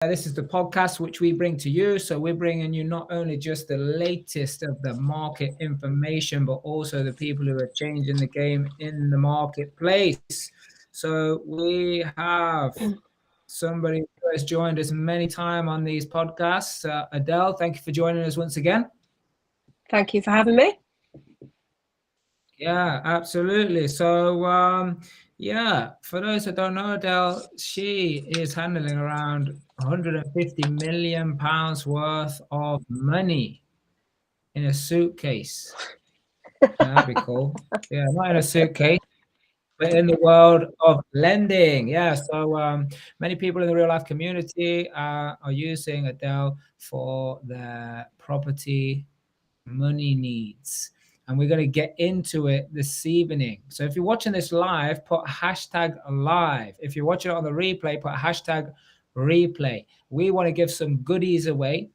This is the podcast which we bring to you. So we're bringing you not only just the latest of the market information, but also the people who are changing the game in the marketplace. So we have somebody who has joined us many times on these podcasts. Adele, thank you for joining us once again. Thank you for having me. Yeah, absolutely. So, for those that don't know, Adele, she is handling around 150 million pounds worth of money in a suitcase. That'd be cool. Yeah, not in a suitcase, but in the world of lending. Yeah, so many people in the real life community are using Adele for their property money needs. And we're going to get into it this evening. So if you're watching this live, put hashtag live. If you're watching it on the replay, put hashtag replay. We want to give some goodies away.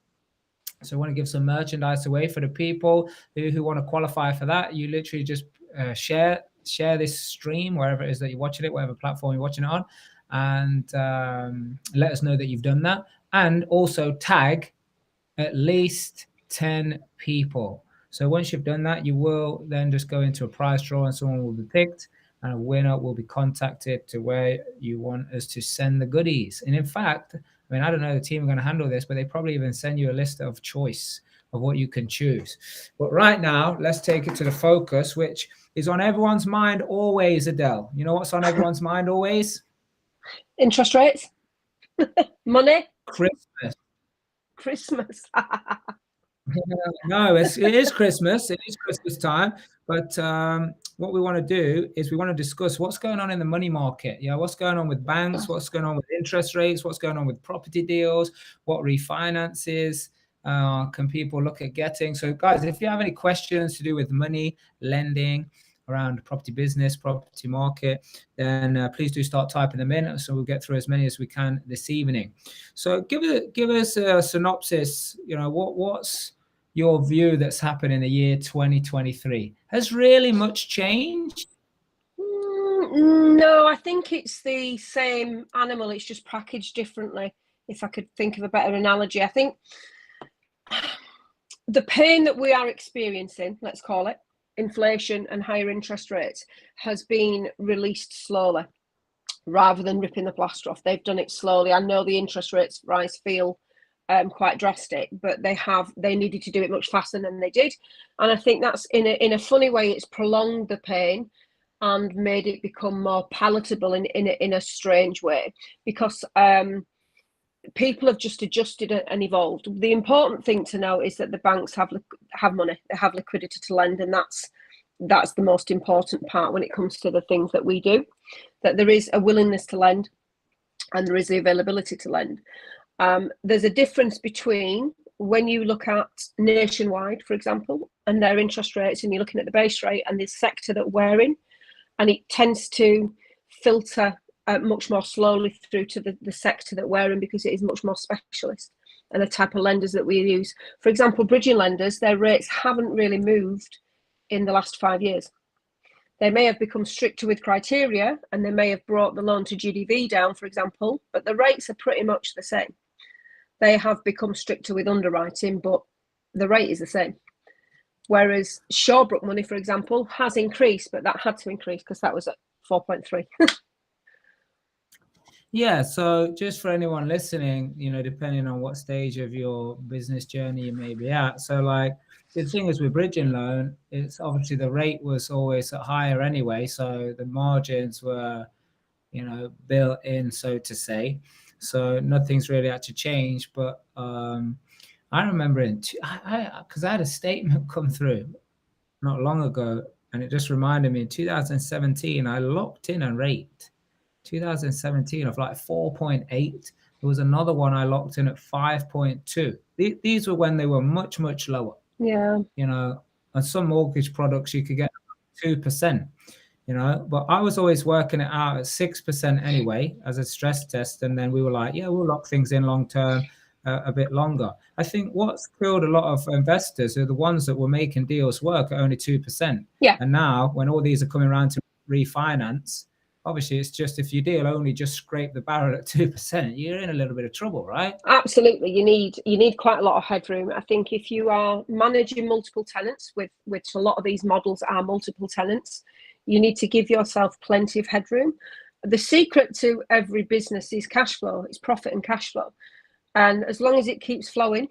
So we want to give some merchandise away for the people who want to qualify for that. You literally just share this stream wherever it is that you're watching it, whatever platform you're watching it on, and let us know that you've done that. And also tag at least 10 people. So once you've done that, you will then just go into a prize draw and someone will be picked and a winner will be contacted to where you want us to send the goodies. And in fact, I mean, I don't know the team are going to handle this, but they probably even send you a list of choice of what you can choose. But right now, let's take it to the focus, which is on everyone's mind always, Adele. You know what's on everyone's mind always? Interest rates, money, Christmas. No, it is Christmas. It is Christmas time. But what we want to do is we want to discuss what's going on in the money market. Yeah, what's going on with banks? What's going on with interest rates? What's going on with property deals? What refinances can people look at getting? So, guys, if you have any questions to do with money, lending, around property business, property market, then please do start typing them in. So we'll get through as many as we can this evening. So give us a synopsis. You know, what's your view that's happened in the year 2023? Has really much changed? No, I think it's the same animal. It's just packaged differently. If I could think of a better analogy, I think the pain that we are experiencing, let's call it, inflation and higher interest rates, has been released slowly rather than ripping the plaster off. They've done it slowly. I know the interest rates rise feel quite drastic, but they needed to do it much faster than they did. And I think that's in a funny way, it's prolonged the pain and made it become more palatable in a strange way, because people have just adjusted and evolved. The important thing to know is that the banks have money, they have liquidity to lend, and that's the most important part when it comes to the things that we do, that there is a willingness to lend and there is the availability to lend. There's a difference between when you look at Nationwide, for example, and their interest rates, and you're looking at the base rate and the sector that we're in, and it tends to filter much more slowly through to the sector that we're in, because it is much more specialist and the type of lenders that we use. For example, bridging lenders, their rates haven't really moved in the last 5 years. They may have become stricter with criteria and they may have brought the loan to GDV down, for example, but the rates are pretty much the same. They have become stricter with underwriting, but the rate is the same. Whereas Shawbrook money, for example, has increased, but that had to increase because that was at 4.3. Yeah, so just for anyone listening, you know, depending on what stage of your business journey you may be at. So like the thing is with bridging loan, it's obviously the rate was always higher anyway. So the margins were, you know, built in, so to say. So nothing's really actually changed. But I remember because I had a statement come through not long ago, and it just reminded me in 2017, I locked in a rate. 2017 of like 4.8. There was another one I locked in at 5.2. These were when they were much, much lower. Yeah. You know, on some mortgage products, you could get 2%, you know, but I was always working it out at 6% anyway as a stress test. And then we were like, yeah, we'll lock things in long term a bit longer. I think what's killed a lot of investors are the ones that were making deals work at only 2%. Yeah. And now when all these are coming around to refinance, obviously it's just, if your deal only just scrape the barrel at 2%, you're in a little bit of trouble, right? Absolutely. You need quite a lot of headroom. I think if you are managing multiple tenants, which a lot of these models are multiple tenants, you need to give yourself plenty of headroom. The secret to every business is cash flow. It's profit and cash flow. And as long as it keeps flowing,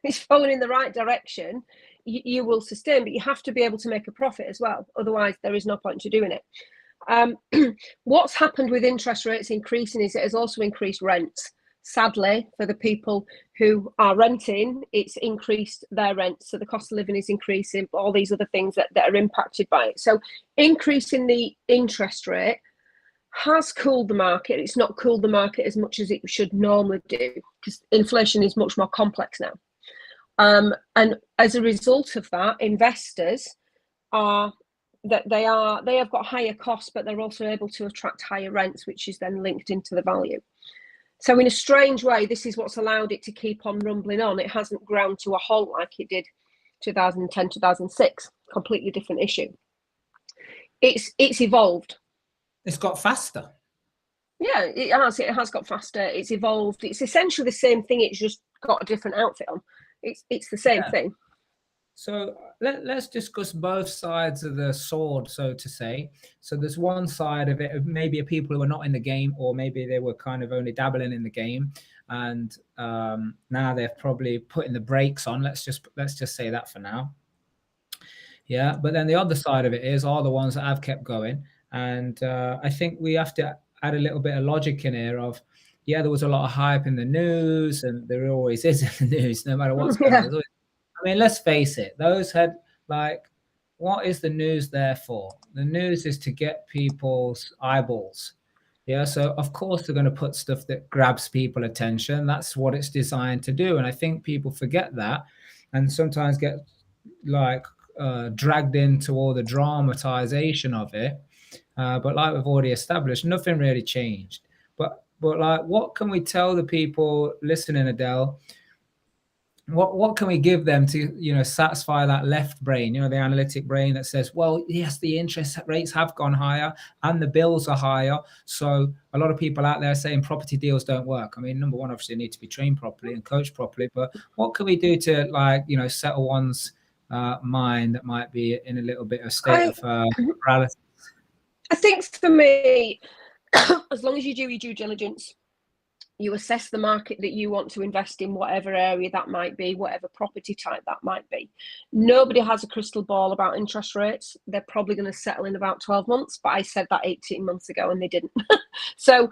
it's flowing in the right direction, you will sustain, but you have to be able to make a profit as well. Otherwise, there is no point to doing it. What's happened with interest rates increasing is it has also increased rents. Sadly, for the people who are renting, it's increased their rent. So the cost of living is increasing, all these other things that are impacted by it. So increasing the interest rate has cooled the market. It's not cooled the market as much as it should normally do, because inflation is much more complex now. And as a result of that, investors they have got higher costs, but they're also able to attract higher rents, which is then linked into the value. So in a strange way, this is what's allowed it to keep on rumbling on. It hasn't ground to a halt like it did 2010, 2006. Completely different issue. It's evolved. It's got faster. Yeah, it has got faster. It's evolved. It's essentially the same thing. It's just got a different outfit on. It's the same thing. So let's discuss both sides of the sword, so to say. So there's one side of it, of maybe people who are not in the game, or maybe they were kind of only dabbling in the game, and now they're probably putting the brakes on. Let's just say that for now. Yeah, but then the other side of it are the ones that have kept going, and I think we have to add a little bit of logic in here. Of there was a lot of hype in the news, and there always is in the news, no matter what's going on. I mean, let's face it, those had, like, what is the news there for? The news is to get people's eyeballs. Yeah, so of course they're going to put stuff that grabs people attention. That's what it's designed to do. And I think people forget that, and sometimes get like dragged into all the dramatization of it. But like we've already established, nothing really changed. But like, what can we tell the people listening, Adele? What can we give them to satisfy that left brain, the analytic brain that says, well, yes, the interest rates have gone higher and the bills are higher, so a lot of people out there saying property deals don't work. I mean, number one, obviously they need to be trained properly and coached properly, but what can we do to settle one's mind that might be in a little bit of state of paralysis? I think for me, as long as you do your due diligence, you assess the market that you want to invest in, whatever area that might be, whatever property type that might be. Nobody has a crystal ball about interest rates. They're probably going to settle in about 12 months, but I said that 18 months ago and they didn't. So,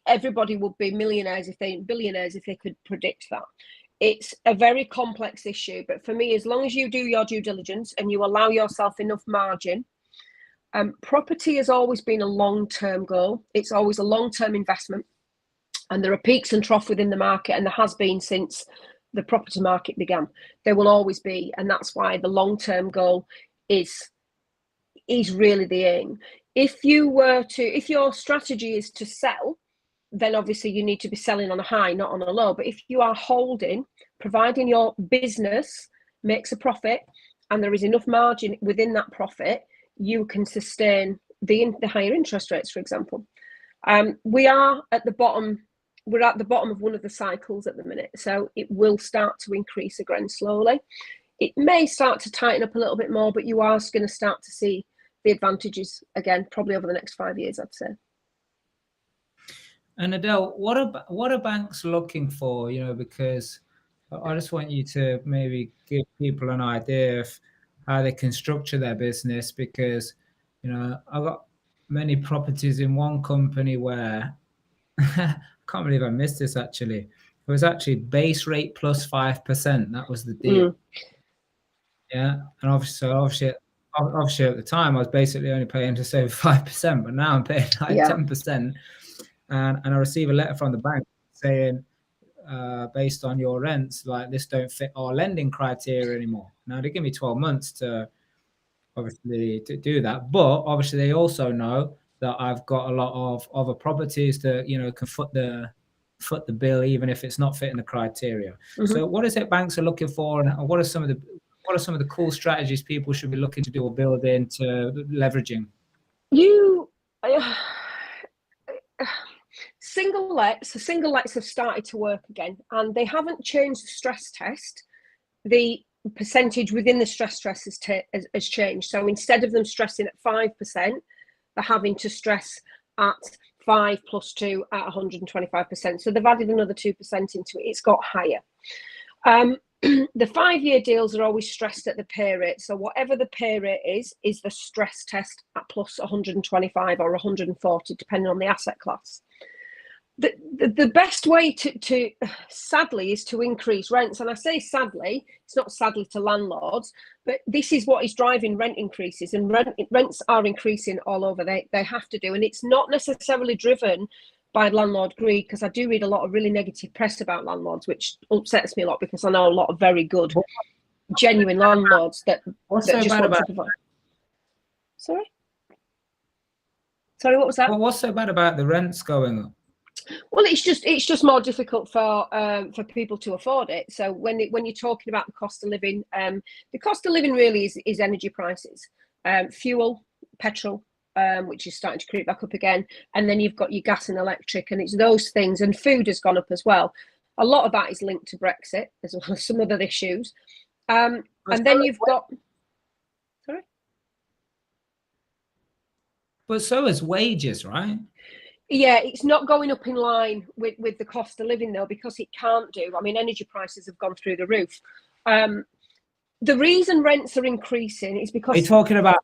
everybody would be billionaires if they could predict that. It's a very complex issue, but for me, as long as you do your due diligence and you allow yourself enough margin, property has always been a long-term goal. It's always a long-term investment. And there are peaks and troughs within the market, and there has been since the property market began. There will always be, and that's why the long-term goal is really the aim. If your strategy is to sell, then obviously you need to be selling on a high, not on a low. But if you are holding, providing your business makes a profit and there is enough margin within that profit, you can sustain the higher interest rates, for example. We are at the bottom. We're at the bottom of one of the cycles at the minute, so it will start to increase again slowly. It may start to tighten up a little bit more, but you are going to start to see the advantages again, probably over the next 5 years, I'd say. And Adele, what are banks looking for? Because I just want you to maybe give people an idea of how they can structure their business, because I've got many properties in one company where I can't believe I missed this actually. It was actually base rate plus 5%. That was the deal. Yeah. And obviously at the time I was basically only paying just over 5%, but now I'm paying 10%. And I receive a letter from the bank saying, based on your rents, like, this don't fit our lending criteria anymore. Now they give me 12 months to do that, but obviously they also know that I've got a lot of other properties that can foot the bill, even if it's not fitting the criteria. So what is it banks are looking for, and what are some of the cool strategies people should be looking to do or build into leveraging? You Single lets have started to work again, and they haven't changed the stress test. The percentage within the stress test has changed. So instead of them stressing at 5%, they're having to stress at 5 plus 2 at 125%. So they've added another 2% into it. It's got higher. The 5-year deals are always stressed at the pay rate. So whatever the pay rate is the stress test at plus 125 or 140, depending on the asset class. The best way to sadly is to increase rents. And I say sadly, it's not sadly to landlords, but this is what is driving rent increases, and rents are increasing all over. They have to do, and it's not necessarily driven by landlord greed, because I do read a lot of really negative press about landlords, which upsets me a lot, because I know a lot of very good, genuine landlords that just want to provide. Sorry, what was that? Well, what's so bad about the rents going up? Well, it's just more difficult for people to afford it. So when you're talking about the cost of living really is energy prices, fuel, petrol, which is starting to creep back up again, and then you've got your gas and electric, and it's those things, and food has gone up as well. A lot of that is linked to Brexit as well as some other issues, and then you've got. Sorry. But so is wages, right? Yeah, it's not going up in line with the cost of living, though, because it can't do. I mean, energy prices have gone through the roof. The reason rents are increasing is because... Are you talking about...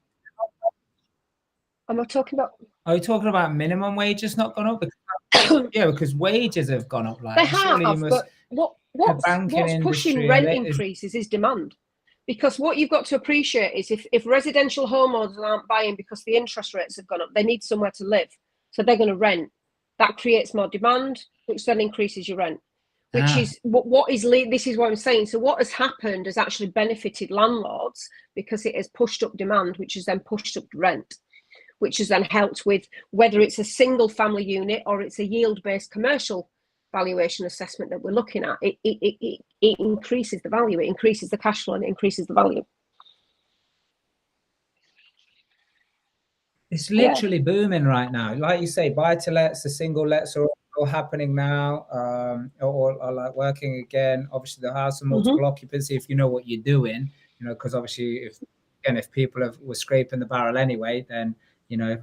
Am I talking about... Are you talking about minimum wages not gone up? Yeah, because wages have gone up. Like, they have, but what's pushing rent increases is demand. Because what you've got to appreciate is if residential homeowners aren't buying because the interest rates have gone up, they need somewhere to live. So they're going to rent. That creates more demand, which then increases your rent, which is this is what I'm saying. So what has happened has actually benefited landlords, because it has pushed up demand, which has then pushed up rent, which has then helped with whether it's a single family unit or it's a yield-based commercial valuation assessment that we're looking at. It increases the value, it increases the cash flow, and it increases the value. It's literally booming right now. Like you say, buy-to-lets, the single lets are all happening now, or like working again. Obviously, the house and multiple occupancy, if you know what you're doing, because obviously, if people were scraping the barrel anyway, then,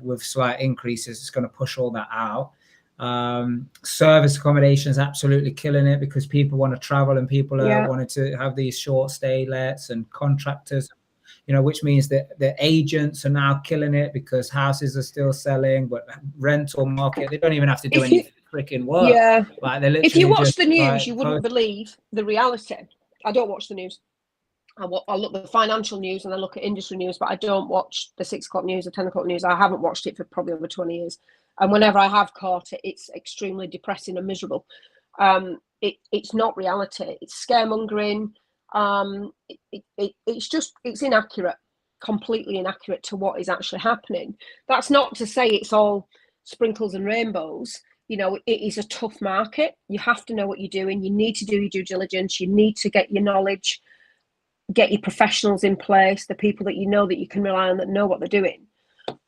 with slight increases, it's going to push all that out. Service accommodation is absolutely killing it, because people want to travel, and people are wanting to have these short stay lets, and contractors, which means that the agents are now killing it, because houses are still selling, but rental market, they don't even have to do any freaking work. Yeah. Like, if you watch the news, you wouldn't believe the reality. I don't watch the news. I look at the financial news and I look at industry news, but I don't watch the 6 o'clock news or 10 o'clock news. I haven't watched it for probably over 20 years. And whenever I have caught it, it's extremely depressing and miserable. It's not reality. It's scaremongering. It's inaccurate, completely inaccurate to what is actually happening. That's not to say it's all sprinkles and rainbows. It is a tough market. You have to know what you're doing. You need to do your due diligence. You need to get your knowledge, get your professionals in place, the people that you know that you can rely on, that know what they're doing.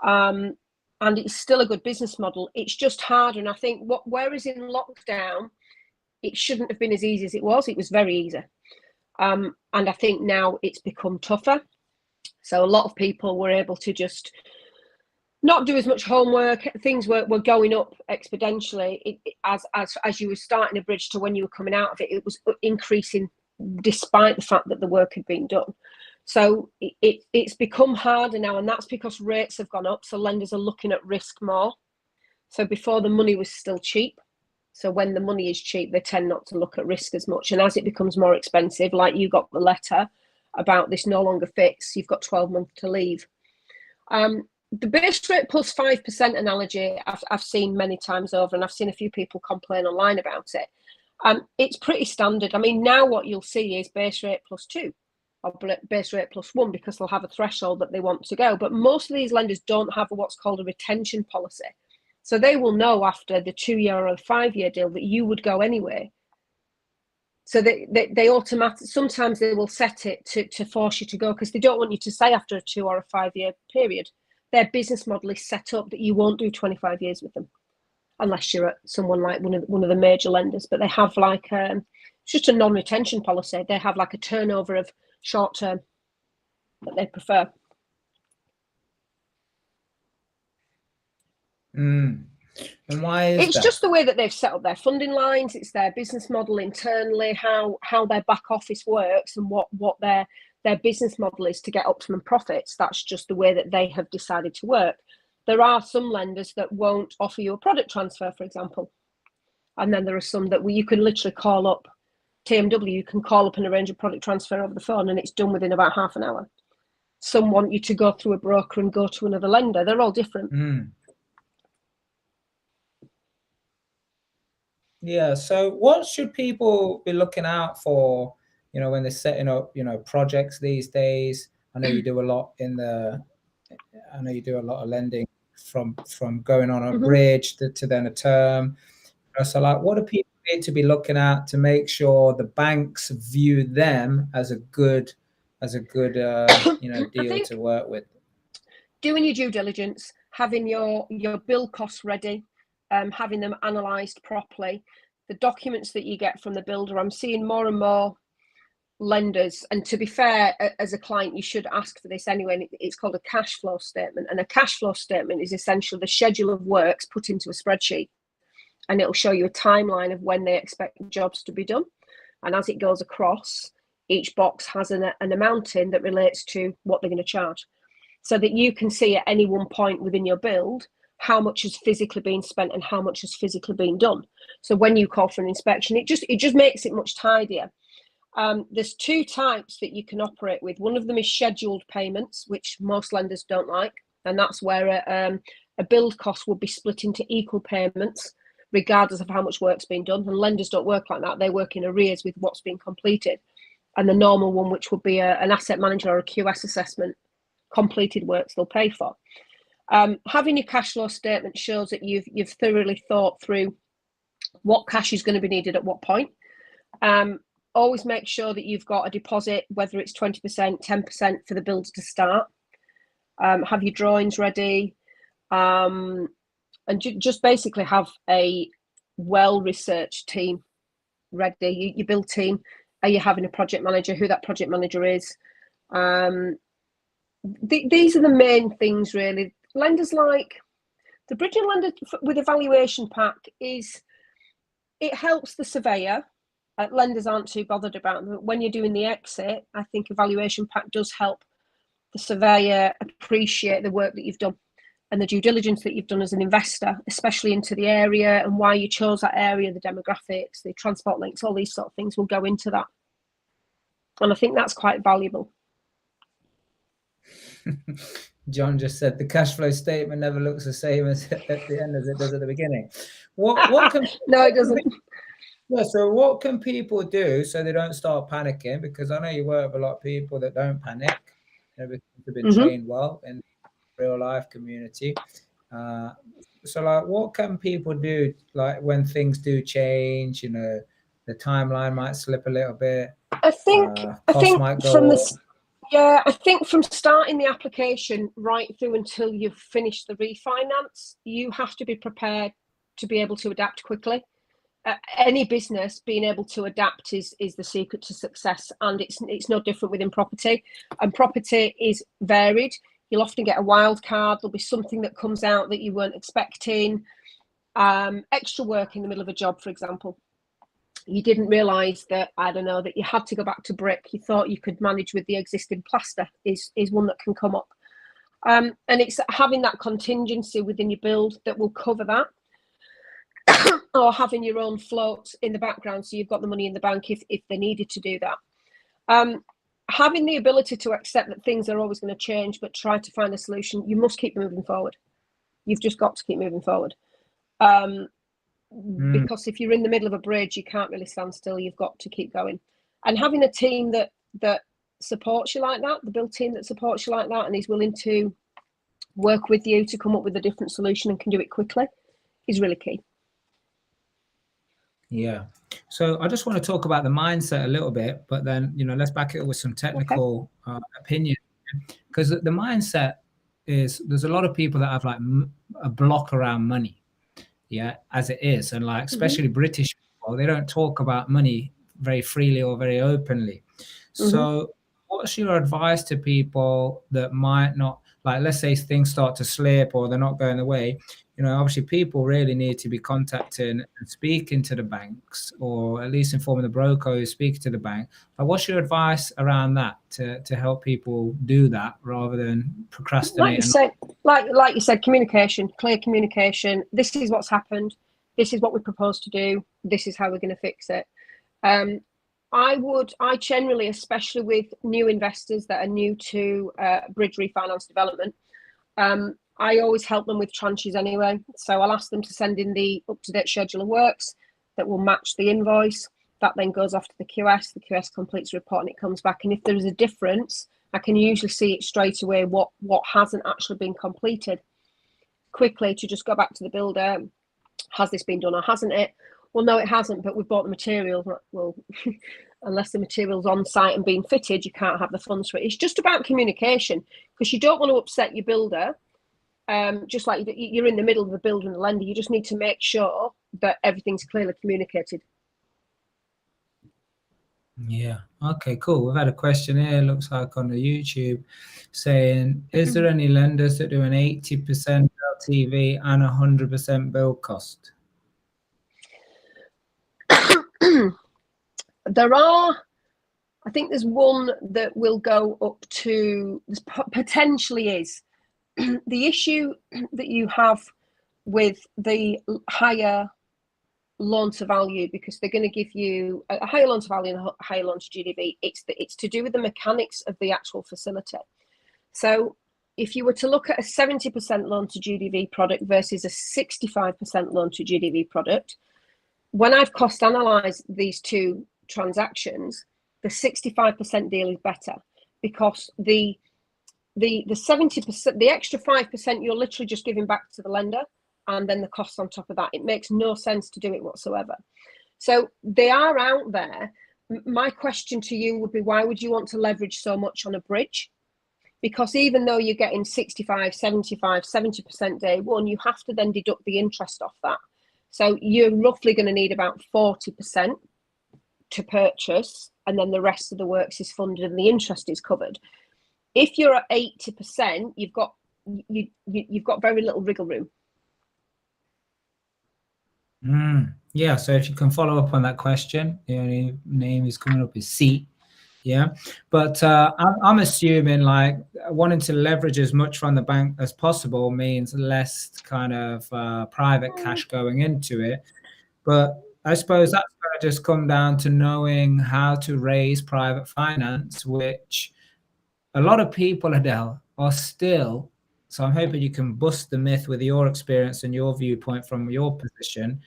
And it's still a good business model. It's just harder. And I think whereas in lockdown, it shouldn't have been as easy as it was. It was very easy. And I think now it's become tougher. So a lot of people were able to just not do as much homework. Things were going up exponentially. As you were starting a bridge to when you were coming out of it, it was increasing despite the fact that the work had been done. So it's become harder now, and that's because rates have gone up. So lenders are looking at risk more. So before, the money was still cheap. So when the money is cheap, they tend not to look at risk as much. And as it becomes more expensive, like you got the letter about this no longer fits, you've got 12 months to leave. The base rate plus 5% analogy, I've seen many times over, and I've seen a few people complain online about it. It's pretty standard. I mean, now what you'll see is base rate plus 2 or base rate plus 1, because they'll have a threshold that they want to go. But most of these lenders don't have what's called a retention policy. So they will know after the 2-year or 5-year deal that you would go anyway. So they automatically, sometimes they will set it to force you to go, because they don't want you to stay after a 2 or a 5-year period. their business model is set up that you won't do 25 years with them, unless you're at someone like one of the major lenders. But they have like it's just a non-retention policy. They have like a turnover of short term that they prefer. And why is it's that? Just the way that they've set up their funding lines. It's their business model internally, how their back office works, and what their business model is to get optimum profits. That's just the way that they have decided to work. There are some lenders that won't offer you a product transfer, for example, and then there are some that you can literally call up TMW. You can call up and arrange a product transfer over the phone, and it's done within about half an hour. Some want you to go through a broker and go to another lender. They're all different. Yeah. So what should people be looking out for, when they're setting up, projects these days? I know you do a lot of lending from going on a bridge to then a term. So like, what do people need to be looking at to make sure the banks view them as a good deal to work with? Doing your due diligence, having your build costs ready, having them analysed properly, the documents that you get from the builder. I'm seeing more and more lenders, and to be fair, as a client, you should ask for this anyway. It's called a cash flow statement, and a cash flow statement is essentially the schedule of works put into a spreadsheet, and it'll show you a timeline of when they expect jobs to be done. And as it goes across, each box has an amount in that relates to what they're going to charge, so that you can see at any one point within your build how much has physically been spent and how much has physically been done. So when you call for an inspection, it just makes it much tidier. There's two types that you can operate with. One of them is scheduled payments, which most lenders don't like, and that's where a build cost will be split into equal payments regardless of how much work's been done. And lenders don't work like that. They work in arrears with what's been completed. And the normal one, which would be an asset manager or a QS assessment, completed works they'll pay for. Having your cash flow statement shows that you've thoroughly thought through what cash is going to be needed at what point. Always make sure that you've got a deposit, whether it's 20%, 10% for the builder to start. Have your drawings ready, and just basically have a well-researched team ready. Your build team. Are you having a project manager? Who that project manager is? These are the main things, really. Lenders like the bridging lender with evaluation pack it helps the surveyor. Lenders aren't too bothered about them. When you're doing the exit, I think evaluation pack does help the surveyor appreciate the work that you've done and the due diligence that you've done as an investor, especially into the area and why you chose that area, the demographics, the transport links, all these sort of things will go into that. And I think that's quite valuable. John just said the cash flow statement never looks the same at the end as it does at the beginning. What can no, it doesn't. Yeah, so what can people do so they don't start panicking? Because I know you work with a lot of people that don't panic. Because they've been trained well in real life community. So like, what can people do like when things do change? The timeline might slip a little bit. I think might go from up. I think from starting the application right through until you've finished the refinance, you have to be prepared to be able to adapt quickly. Any business being able to adapt is the secret to success, and it's no different within property. And property is varied. You'll often get a wild card. There'll be something that comes out that you weren't expecting. Extra work in the middle of a job, for example. You didn't realise that, that you had to go back to brick. You thought you could manage with the existing plaster is one that can come up. And it's having that contingency within your build that will cover that. Or having your own float in the background so you've got the money in the bank if they needed to do that. Having the ability to accept that things are always going to change, but try to find a solution. You must keep moving forward. You've just got to keep moving forward. Because if you're in the middle of a bridge, you can't really stand still. You've got to keep going. And having a team that supports you like that, the build team that supports you like that and is willing to work with you to come up with a different solution and can do it quickly is really key. Yeah. So I just want to talk about the mindset a little bit, but then, let's back it up with some technical opinion, because the mindset is there's a lot of people that have like a block around money, yeah, as it is, and like especially British people, they don't talk about money very freely or very openly. So, what's your advice to people that might not, like, let's say things start to slip or they're not going the way? You know, obviously, people really need to be contacting and speaking to the banks, or at least informing the broker who's speaking to the bank. But what's your advice around that to help people do that rather than procrastinate? Like you said, communication, clear communication. This is what's happened. This is what we propose to do. This is how we're going to fix it. I generally, especially with new investors that are new to bridge refinance development, I always help them with tranches anyway. So I'll ask them to send in the up-to-date schedule of works that will match the invoice. That then goes off to the QS. The QS completes a report and it comes back. And if there is a difference, I can usually see it straight away what hasn't actually been completed. Quickly to just go back to the builder. Has this been done or hasn't it? Well, no, it hasn't, but we've bought the material. Well, unless the material's on site and being fitted, you can't have the funds for it. It's just about communication, because you don't want to upset your builder. Just like you're in the middle of the builder and the lender, you just need to make sure that everything's clearly communicated. Yeah. Okay, cool. We've had a question here, looks like on the YouTube, saying, is there any lenders that do an 80% LTV and 100% build cost? There are, I think there's one that will go up to, potentially is. The issue that you have with the higher loan to value, because they're going to give you a higher loan to value and a higher loan to GDV, it's to do with the mechanics of the actual facility. So if you were to look at a 70% loan to GDV product versus a 65% loan to GDV product, when I've cost analysed these two transactions, the 65% deal is better, because the 70%, the extra 5%, you're literally just giving back to the lender, and then the costs on top of that. It makes no sense to do it whatsoever. So they are out there. My question to you would be, why would you want to leverage so much on a bridge? Because even though you're getting 65, 75, 70% day one, you have to then deduct the interest off that. So you're roughly going to need about 40% to purchase, and then the rest of the works is funded and the interest is covered. If you're at 80%, you've got very little wriggle room. Yeah, so if you can follow up on that question, the only name is coming up is C. Yeah, but I'm assuming like wanting to leverage as much from the bank as possible means less kind of private cash going into it. But I suppose that's going to just come down to knowing how to raise private finance, which a lot of people, Adele, are still. So I'm hoping you can bust the myth with your experience and your viewpoint from your position.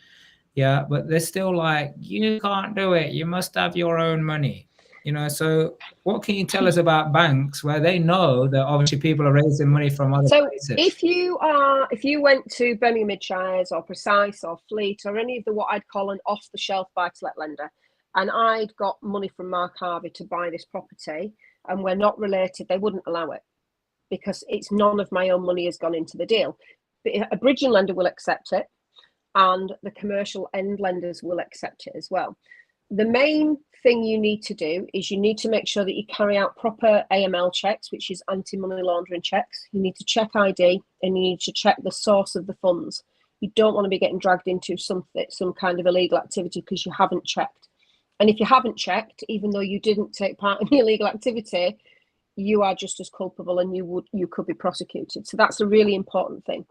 Yeah, but they're still like, you can't do it. You must have your own money. You know, so what can you tell us about banks where they know that obviously people are raising money from other places? If you went to Birmingham Mid-Shires or Precise or Fleet or any of the what I'd call an off-the-shelf buy-to-let lender, and I'd got money from Mark Harvey to buy this property, and we're not related, they wouldn't allow it, because it's none of my own money has gone into the deal. But a bridging lender will accept it, and the commercial end lenders will accept it as well. The main thing you need to do is you need to make sure that you carry out proper AML checks, which is anti-money laundering checks. You need to check ID, and you need to check the source of the funds. You don't want to be getting dragged into some kind of illegal activity because you haven't checked. And if you haven't checked, even though you didn't take part in the illegal activity, you are just as culpable, and you could be prosecuted. So that's a really important thing.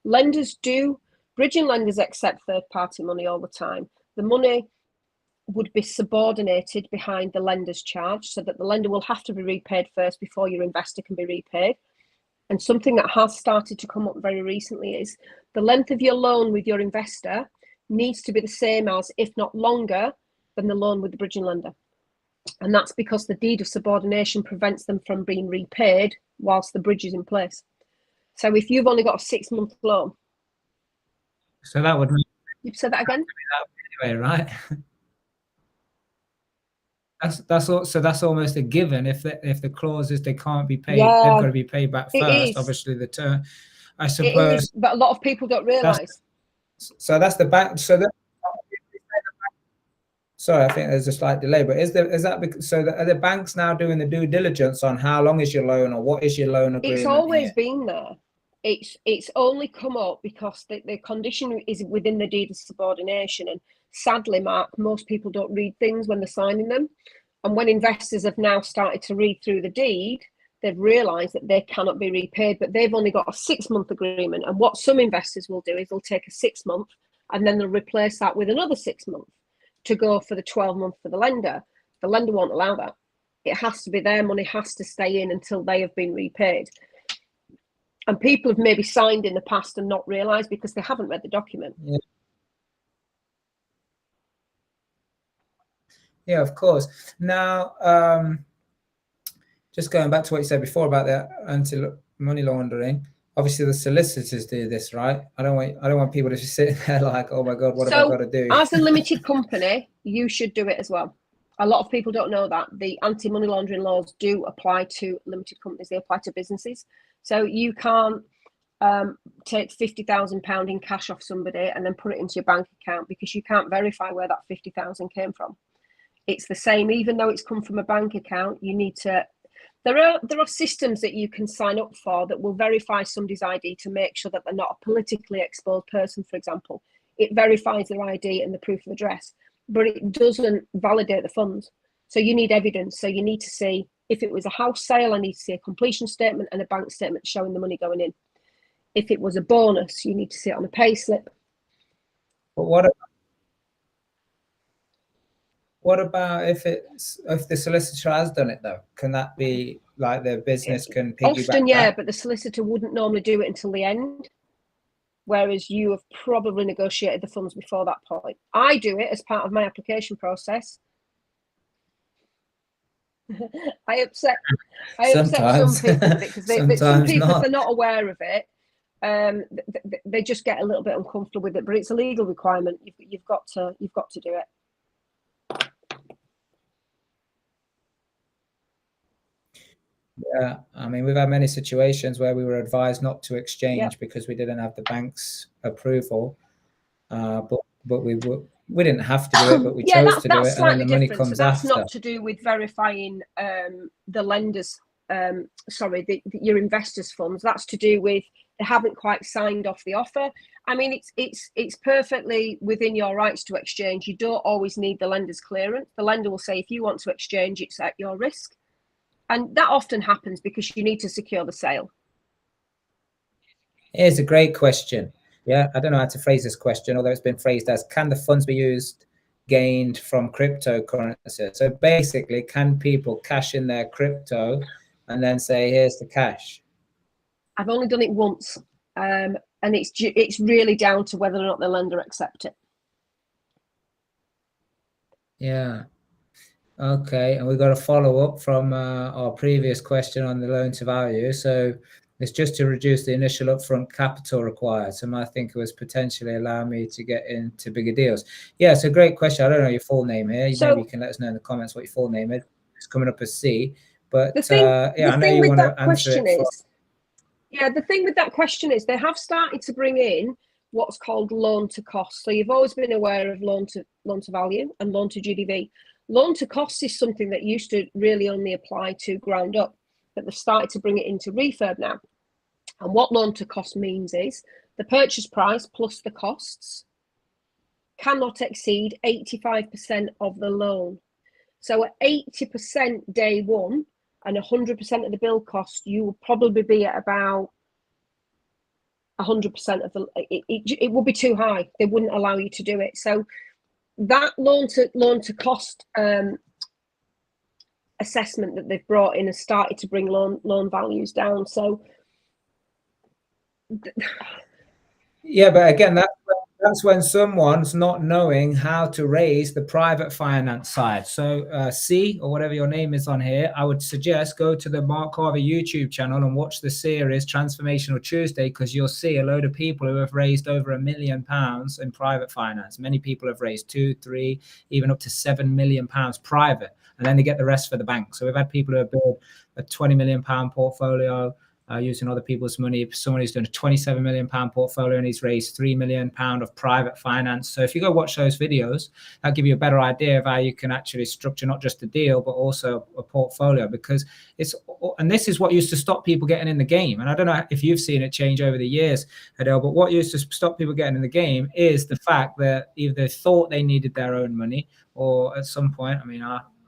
Bridging lenders accept third-party money all the time. The money would be subordinated behind the lender's charge, so that the lender will have to be repaid first before your investor can be repaid. And something that has started to come up very recently is the length of your loan with your investor needs to be the same as, if not longer, than the loan with the bridging lender. And that's because the deed of subordination prevents them from being repaid whilst the bridge is in place. So if you've only got a 6-month loan. So that would. You've said that again? Anyway, right? that's almost a given. If the clause is they can't be paid, they've Yeah, got to be paid back it first. is. Obviously, the term, I It suppose. is, but a lot of people don't realise. So that's the bank. So that. Sorry, I think there's a slight delay. But is that so? Are the banks now doing the due diligence on how long is your loan or what is your loan agreement? It's always here? been there. It's only come up because the condition is within the deed of subordination, and sadly, Mark, most people don't read things when they're signing them. And when investors have now started to read through the deed, they've realised that they cannot be repaid, but they've only got a 6-month agreement. And what some investors will do is they'll take a 6-month and then they'll replace that with another 6 months to go for the 12-month for the lender. The lender won't allow that. It has to be their money has to stay in until they have been repaid. And people have maybe signed in the past and not realised because they haven't read the document. Yeah, of course. Now, just going back to what you said before about the anti-money laundering. Obviously, the solicitors do this, right? I don't want people to just sit there like, oh my God, what have I got to do? As a limited company, you should do it as well. A lot of people don't know that the anti-money laundering laws do apply to limited companies. They apply to businesses. So you can't take £50,000 in cash off somebody and then put it into your bank account because you can't verify where that 50,000 came from. It's the same, even though it's come from a bank account. You need to. There are systems that you can sign up for that will verify somebody's ID to make sure that they're not a politically exposed person, for example. It verifies their ID and the proof of address, but it doesn't validate the funds. So you need evidence. So you need to see if it was a house sale, I need to see a completion statement and a bank statement showing the money going in. If it was a bonus, you need to see it on a pay slip. But what about if the solicitor has done it though? Can that be like the business can piggyback? Often, yeah, but the solicitor wouldn't normally do it until the end. Whereas you have probably negotiated the funds before that point. I do it as part of my application process. I upset some people with it because some people, if they're not aware of it, they just get a little bit uncomfortable with it. But it's a legal requirement. You've got to do it. Yeah, I mean, we've had many situations where we were advised not to exchange because we didn't have the bank's approval, but we didn't have to do it, but we chose to do it, and then the money comes so that's after. not to do with verifying the lenders, your investors' funds. That's to do with they haven't quite signed off the offer. I mean, it's perfectly within your rights to exchange. You don't always need the lender's clearance. The lender will say if you want to exchange, it's at your risk. And that often happens because you need to secure the sale. Here's a great question. Yeah, I don't know how to phrase this question, although it's been phrased as, can the funds be gained from cryptocurrency? So basically, can people cash in their crypto and then say, here's the cash? I've only done it once, and it's really down to whether or not the lender accepts it. Yeah. Okay, and we've got a follow-up from our previous question on the loan to value. So it's just to reduce the initial upfront capital required. So I think it was potentially allow me to get into bigger deals. Yeah, it's a great question. I don't know your full name here. So, maybe you can let us know in the comments what your full name is. It's coming up as C. But the thing with that question is, the thing with that question is they have started to bring in what's called loan to cost. So you've always been aware of loan to value and loan to GDV. Loan to cost is something that used to really only apply to ground up, but they've started to bring it into refurb now. And what loan to cost means is the purchase price plus the costs cannot exceed 85% of the loan. So at 80% day one and 100% of the build cost, you will probably be at about 100% of the. It would be too high. They wouldn't allow you to do it. So that loan to cost assessment that they've brought in has started to bring loan values down. So yeah, but again, that's when someone's not knowing how to raise the private finance side. So C, or whatever your name is on here, I would suggest go to the Mark Harvey YouTube channel and watch the series Transformational Tuesday, because you'll see a load of people who have raised over £1 million in private finance. Many people have raised 2, 3, even up to £7 million private. and then they get the rest for the bank. So we've had people who have built a £20 million portfolio using other people's money. Someone who's done a £27 million portfolio and he's raised £3 million of private finance. So if you go watch those videos, that'll give you a better idea of how you can actually structure not just a deal, but also a portfolio, because and this is what used to stop people getting in the game. And I don't know if you've seen it change over the years, Adele, but what used to stop people getting in the game is the fact that either they thought they needed their own money, or at some point, I mean,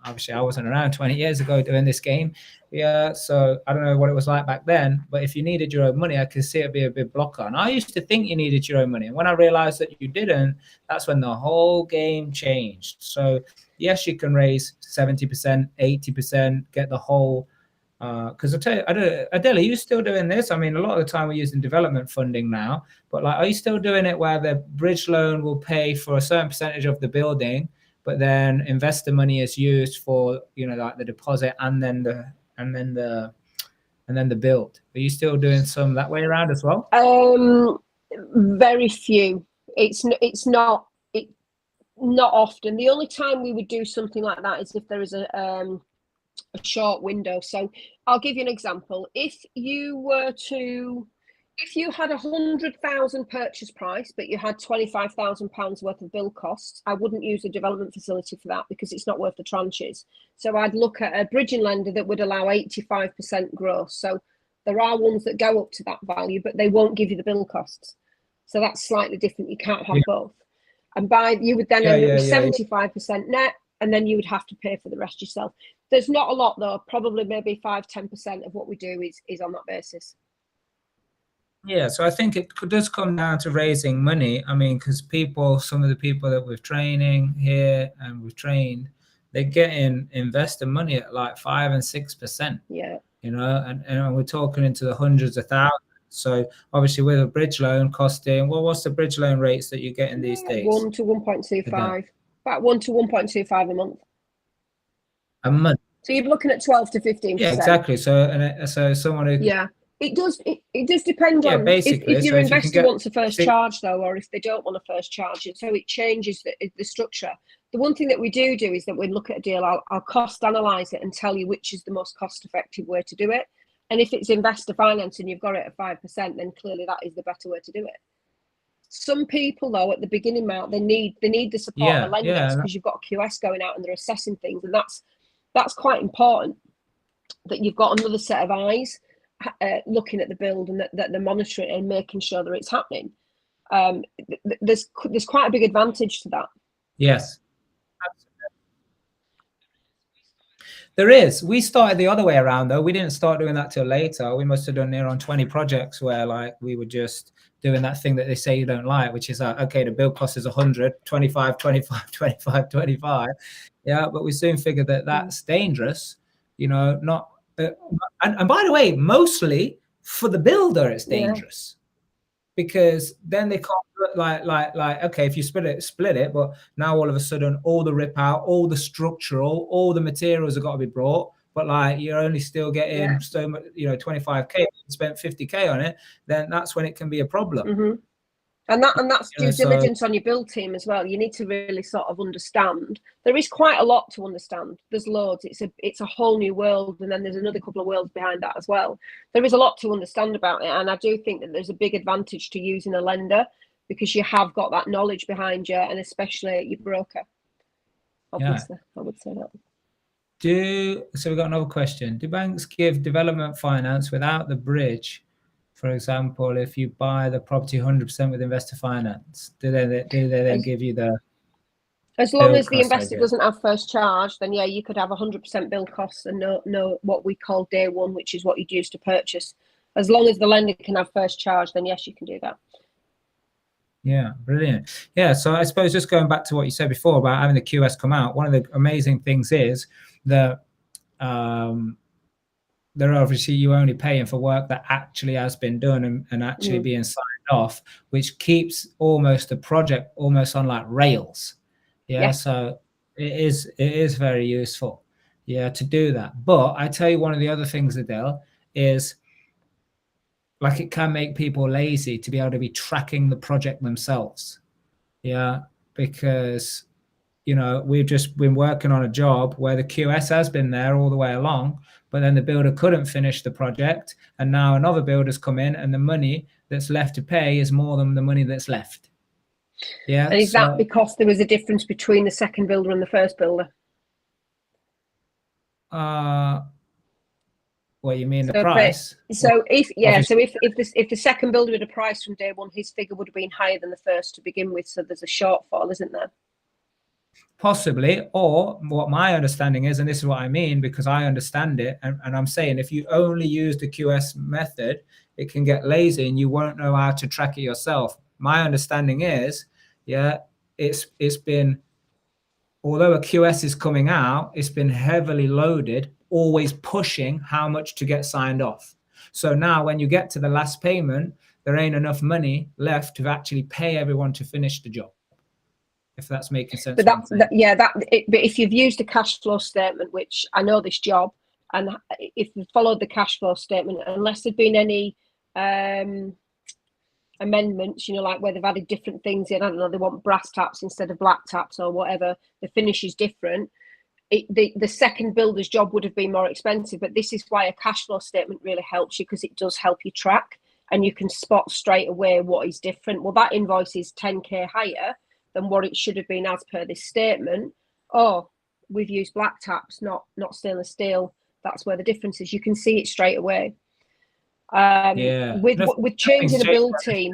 obviously I wasn't around 20 years ago doing this game. Yeah, so I don't know what it was like back then, but if you needed your own money, I could see it be a big blocker. And I used to think you needed your own money. And when I realized that you didn't, that's when the whole game changed. So yes, you can raise 70%, 80%, get the whole, because I tell you, Adele, are you still doing this? I mean, a lot of the time we're using development funding now, but like, are you still doing it where the bridge loan will pay for a certain percentage of the building, but then investor money is used for, like the deposit and then the build? Are you still doing some that way around as well? Very few. It's not often. The only time we would do something like that is if there is a short window. So I'll give you an example. If you had £100,000 purchase price, but you had £25,000 worth of build costs, I wouldn't use a development facility for that because it's not worth the tranches. So I'd look at a bridging lender that would allow 85% gross. So there are ones that go up to that value, but they won't give you the build costs. So that's slightly different. You can't have both. And you would then end up with 75% net, and then you would have to pay for the rest yourself. There's not a lot though, probably maybe 5-10% of what we do is on that basis. Yeah, so I think it does come down to raising money. I mean, because some of the people that we're training here and we've trained, they're getting investor money at like 5 and 6%. Yeah. And we're talking into the hundreds of thousands. So obviously with a bridge loan costing, what's the bridge loan rates that you're getting these days? 1 to 1.25. About 1 to 1.25 a month. A month. So you're looking at 12 to 15%. Yeah, exactly. So someone who It does depend on basically, if your investor wants a first charge though, or if they don't want a first charge. And so it changes the structure. The one thing that we do is that we look at a deal, I'll cost analyze it and tell you which is the most cost effective way to do it. And if it's investor finance and you've got it at 5%, then clearly that is the better way to do it. Some people though, at the beginning, Mark, they need the support of the lenders because you've got a QS going out and they're assessing things, and that's quite important that you've got another set of eyes looking at the build and that they're monitoring and making sure that it's happening. There's quite a big advantage to that. Yes. There is. We started the other way around though. We didn't start doing that till later. We must have done near on 20 projects where like we were just doing that thing that they say you don't like, which is okay, the build cost is 100, 25, 25, 25, 25. Yeah, but we soon figured that that's dangerous, not. And by the way, mostly for the builder, it's dangerous because then they can't like okay, if you split it, but now all of a sudden all the rip out, all the structural, all the materials have got to be brought, but like you're only still getting so much, 25k, spent 50k on it, then that's when it can be a problem. Mm-hmm. And that's due diligence on your build team as well. You need to really sort of understand. There is quite a lot to understand. There's loads. It's a whole new world, and then there's another couple of worlds behind that as well. There is a lot to understand about it, and I do think that there's a big advantage to using a lender because you have got that knowledge behind you, and especially your broker. Obviously, I would say that. So we've got another question. Do banks give development finance without the bridge? For example, if you buy the property 100% with investor finance, do they then give you the? As long as the investor doesn't have first charge, then you could have 100% build costs and no what we call day one, which is what you'd use to purchase. As long as the lender can have first charge, then yes, you can do that. Yeah, brilliant. Yeah, so I suppose just going back to what you said before about having the QS come out, one of the amazing things is that they're obviously you only paying for work that actually has been done and actually being signed off, which keeps almost the project almost on like rails. So it is very useful to do that. But I tell you, one of the other things, Adele, is like it can make people lazy to be able to be tracking the project themselves. Because you know, we've just been working on a job where the QS has been there all the way along, but then the builder couldn't finish the project, and now another builder's come in, and the money that's left to pay is more than the money that's left. Yeah. And is that because there was a difference between the second builder and the first builder? What you mean, the price? If the second builder had a price from day one, his figure would have been higher than the first to begin with. So there's a shortfall, isn't there? Possibly. Or what my understanding is, and this is what I mean because I understand it, and I'm saying if you only use the QS method, it can get lazy and you won't know how to track it yourself. My understanding is, yeah, it's been, although a QS is coming out, it's been heavily loaded, always pushing how much to get signed off. So now when you get to the last payment, there ain't enough money left to actually pay everyone to finish the job. If that's making sense. But but if you've used a cash flow statement, which I know this job, and if you followed the cash flow statement, unless there'd been any amendments, you know, like where they've added different things in, I don't know, they want brass taps instead of black taps or whatever, the finish is different. The second builder's job would have been more expensive, but this is why a cash flow statement really helps you, because it does help you track and you can spot straight away what is different. Well, that invoice is 10k higher than what it should have been as per this statement. Oh, we've used black taps, not stainless steel. That's where the difference is. You can see it straight away. With changing a build team,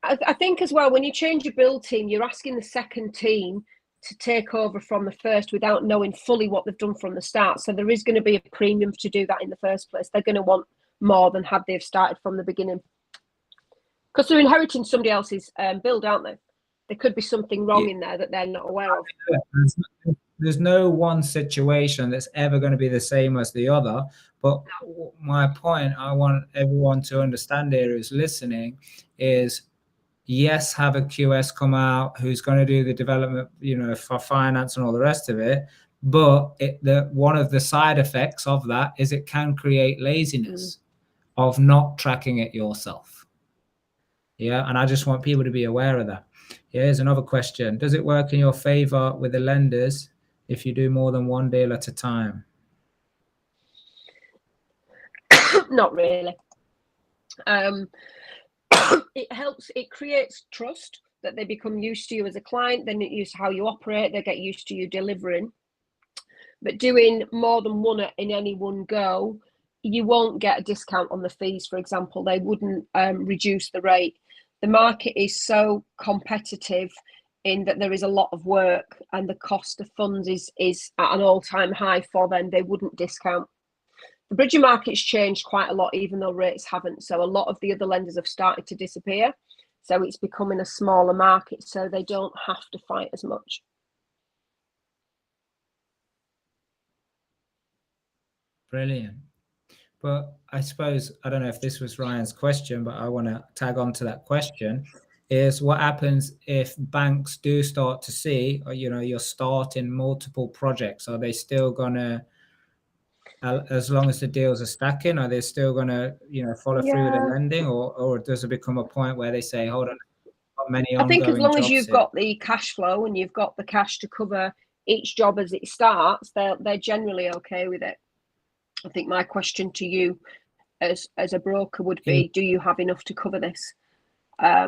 I think as well, when you change your build team, you're asking the second team to take over from the first without knowing fully what they've done from the start. So there is going to be a premium to do that in the first place. They're going to want more than had they've started from the beginning, because they're inheriting somebody else's build, aren't they? There could be something wrong in there that they're not aware of. There's no one situation that's ever going to be the same as the other. But my point I want everyone to understand here who's listening is, yes, have a QS come out who's going to do the development, you know, for finance and all the rest of it. But one of the side effects of that is it can create laziness of not tracking it yourself. Yeah. And I just want people to be aware of that. Here's another question. Does it work in your favor with the lenders if you do more than one deal at a time? Not really. It helps. It creates trust that they become used to you as a client. They get used to how you operate. They get used to you delivering. But doing more than one in any one go, you won't get a discount on the fees, for example. They wouldn't reduce the rate. The market is so competitive in that there is a lot of work, and the cost of funds is at an all-time high for them. They wouldn't discount. The bridging market's changed quite a lot, even though rates haven't. So a lot of the other lenders have started to disappear. So it's becoming a smaller market, so they don't have to fight as much. Brilliant. But I suppose, I don't know if this was Ryan's question, but I want to tag on to that question, is what happens if banks do start to see, you know, you're starting multiple projects? Are they still going to, as long as the deals are stacking, are they still going to, you know, follow through with the lending, or does it become a point where they say, hold on, got many ongoing jobs? I think as long as you've got the cash flow and you've got the cash to cover each job as it starts, they're generally okay with it. I think my question to you as a broker would be, do you have enough to cover this? Are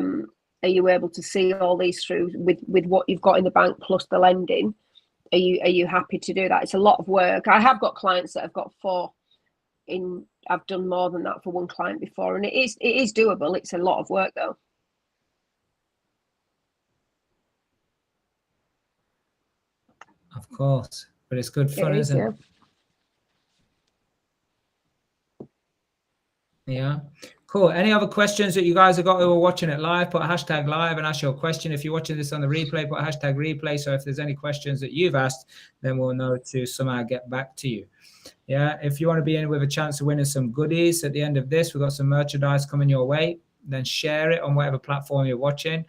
you able to see all these through with what you've got in the bank plus the lending? Are you happy to do that? It's a lot of work. I have got clients that have got 4 in. I've done more than that for one client before, and it is doable. It's a lot of work though. Of course, but it's good fun, isn't it? Yeah, cool. Any other questions that you guys have got who are watching it live? Put a hashtag live and ask your question. If you're watching this on the replay, put a hashtag replay. So if there's any questions that you've asked, then we'll know to somehow get back to you. Yeah, if you want to be in with a chance of winning some goodies at the end of this, we've got some merchandise coming your way. Then share it on whatever platform you're watching.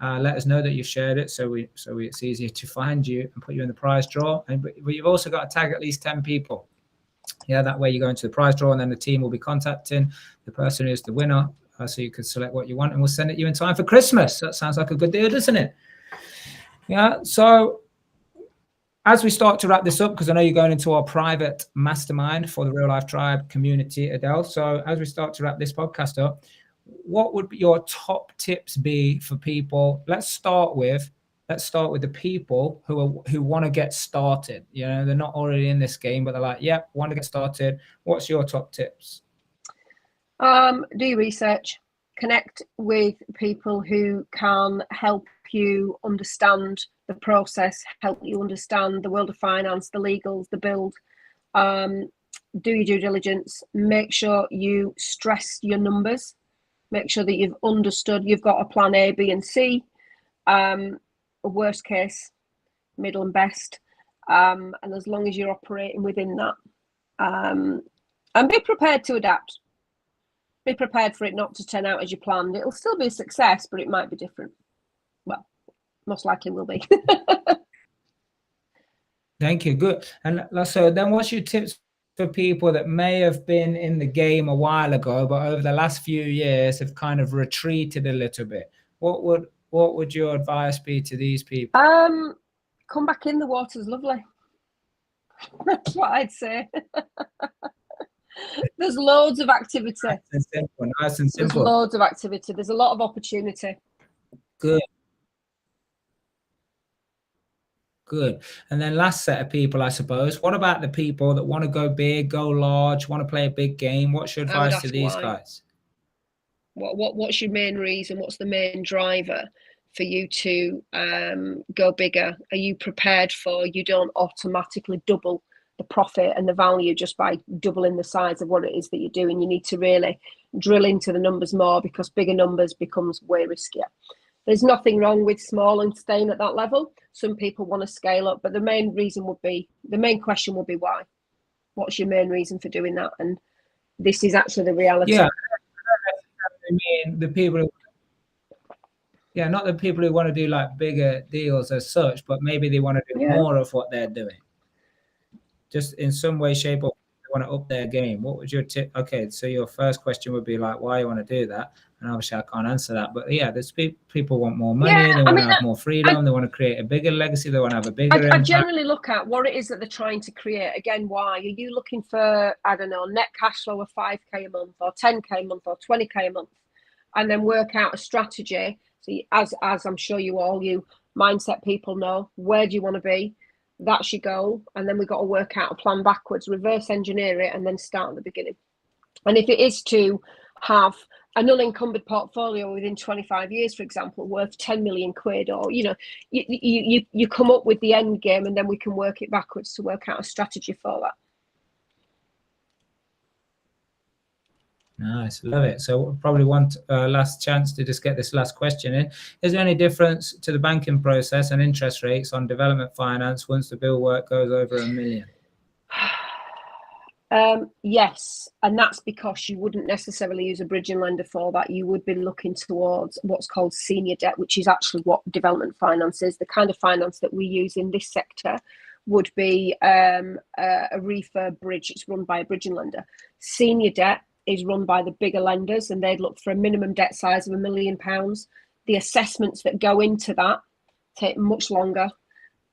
Let us know that you've shared it, so it's easier to find you and put you in the prize draw. But you've also got to tag at least 10 people. Yeah, that way you go into the prize draw, and then the team will be contacting the person who's the winner, so you can select what you want, and we'll send it you in time for Christmas. That sounds like a good deal, doesn't it? Yeah. So as we start to wrap this up, because I know you're going into our private mastermind for the Real Life Tribe community, Adele. So as we start to wrap this podcast up, what would your top tips be for people? Let's start with the people who want to get started. You know, they're not already in this game, but they're like, yep, want to get started. What's your top tips? Do your research, connect with people who can help you understand the process, help you understand the world of finance, the legals, the build. Do your due diligence, make sure you stress your numbers, make sure that you've understood, you've got a plan A, B, and C, a worst case, middle, and best. And as long as you're operating within that, and be prepared to adapt. Be prepared for it not to turn out as you planned. It'll still be a success, but it might be different. Well, most likely will be. Thank you. Good. And so then what's your tips for people that may have been in the game a while ago, but over the last few years have kind of retreated a little bit? What would your advice be to these people? Come back in, the water's lovely. That's what I'd say. There's loads of activity. Nice and simple. Nice and simple. There's loads of activity. There's a lot of opportunity. Good. Good. And then last set of people, I suppose. What about the people that want to go big, go large, want to play a big game? What's your advice to these guys? What's your main reason? What's the main driver for you to go bigger? Are you prepared for, you don't automatically double the profit and the value just by doubling the size of what it is that you're doing? You need to really drill into the numbers more, because bigger numbers becomes way riskier. There's nothing wrong with small and staying at that level. Some people want to scale up, but the main question would be why? What's your main reason for doing that? And this is actually the reality. Yeah. I mean, the people not the people who want to do like bigger deals as such, but maybe they want to do more of what they're doing. Just in some way, shape, or they want to up their game. What would your tip? Okay, so your first question would be like, why you want to do that? And obviously I can't answer that, but yeah, there's people want more money, they want to have more freedom, they want to create a bigger legacy, they want to have a bigger impact. I generally look at what it is that they're trying to create. Again, why? Are you looking for, I don't know, net cash flow of 5k a month or 10k a month or 20k a month? And then work out a strategy. So as I'm sure you mindset people know, where do you want to be? That's your goal. And then we've got to work out a plan backwards, reverse engineer it, and then start at the beginning. And if it is to have an unencumbered portfolio within 25 years, for example, worth 10 million quid, or, you know, you come up with the end game, and then we can work it backwards to work out a strategy for that. Nice, love it. So we'll probably want last chance to just get this last question in. Is there any difference to the banking process and interest rates on development finance once the bill work goes over $1 million? Yes, and that's because you wouldn't necessarily use a bridging lender for that. You would be looking towards what's called senior debt, which is actually what development finance is. The kind of finance that we use in this sector would be a refurb bridge. It's run by a bridging lender. Senior debt is run by the bigger lenders, and they'd look for a minimum debt size of £1 million. The assessments that go into that take much longer.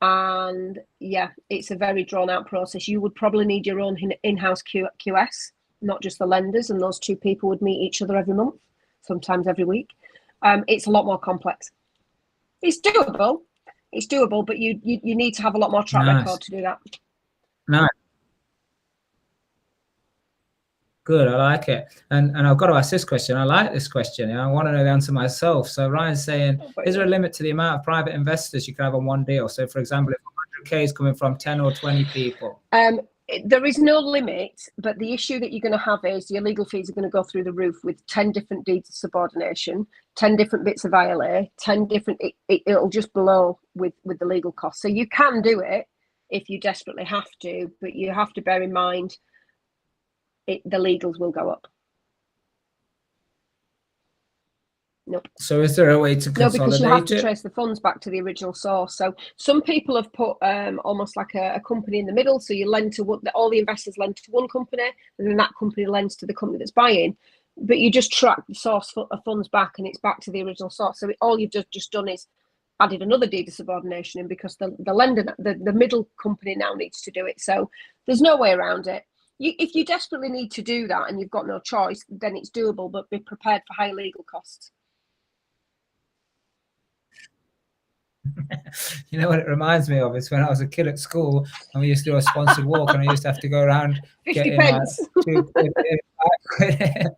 And yeah, it's a very drawn out process. You would probably need your own in-house QS, not just the lenders, and those two people would meet each other every month, sometimes every week. It's a lot more complex. It's doable, but you need to have a lot more track record to do that. Nice. Good, I like it. And I've got to ask this question. I like this question. I want to know the answer myself. So Ryan's saying, is there a limit to the amount of private investors you can have on one deal? So for example, if 100K is coming from 10 or 20 people. There is no limit, but the issue that you're going to have is your legal fees are going to go through the roof with 10 different deeds of subordination, 10 different bits of ILA, 10 different, it'll just blow with the legal costs. So you can do it if you desperately have to, but you have to bear in mind the legals will go up. Nope. So is there a way to consolidate it? No, because you have to trace the funds back to the original source. So some people have put almost like a company in the middle. So you lend to all the investors lend to one company, and then that company lends to the company that's buying. But you just track the source of funds back, and it's back to the original source. So all you've just done is added another deed of subordination in because the lender, the middle company now needs to do it. So there's no way around it. If you desperately need to do that and you've got no choice, then it's doable, but be prepared for high legal costs. You know what it reminds me of is when I was a kid at school and we used to do a sponsored walk and I used to have to go around 50 getting pence. like 2 quid.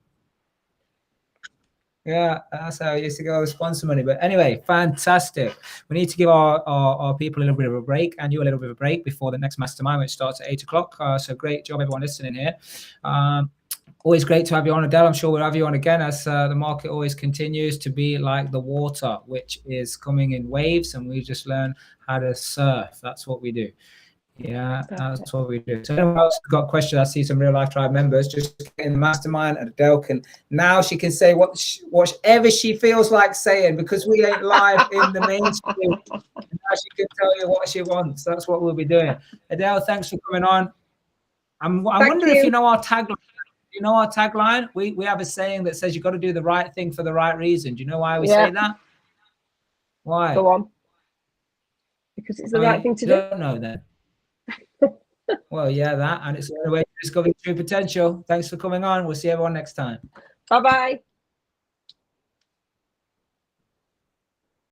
Yeah, that's how I used to go with sponsor money. But anyway, fantastic. We need to give our people a little bit of a break and you a little bit of a break before the next mastermind, which starts at 8 o'clock. So great job, everyone listening here. Always great to have you on, Adele. I'm sure we'll have you on again as the market always continues to be like the water, which is coming in waves, and we just learn how to surf. That's what we do. Yeah, that's what we do. So anyone else got questions? I see some real life tribe members just in the mastermind, and Adele can now she can say whatever she feels like saying because we ain't live in the mainstream. Now she can tell you what she wants. That's what we'll be doing. Adele, thanks for coming on. I wonder if you know our tagline. You know our tagline? We have a saying that says you've got to do the right thing for the right reason. Do you know why we say that? Why? Go on. Because it's the right thing to do. I don't know then. Well, yeah, that, and it's the only way to discover true potential. Thanks for coming on. We'll see everyone next time. Bye-bye.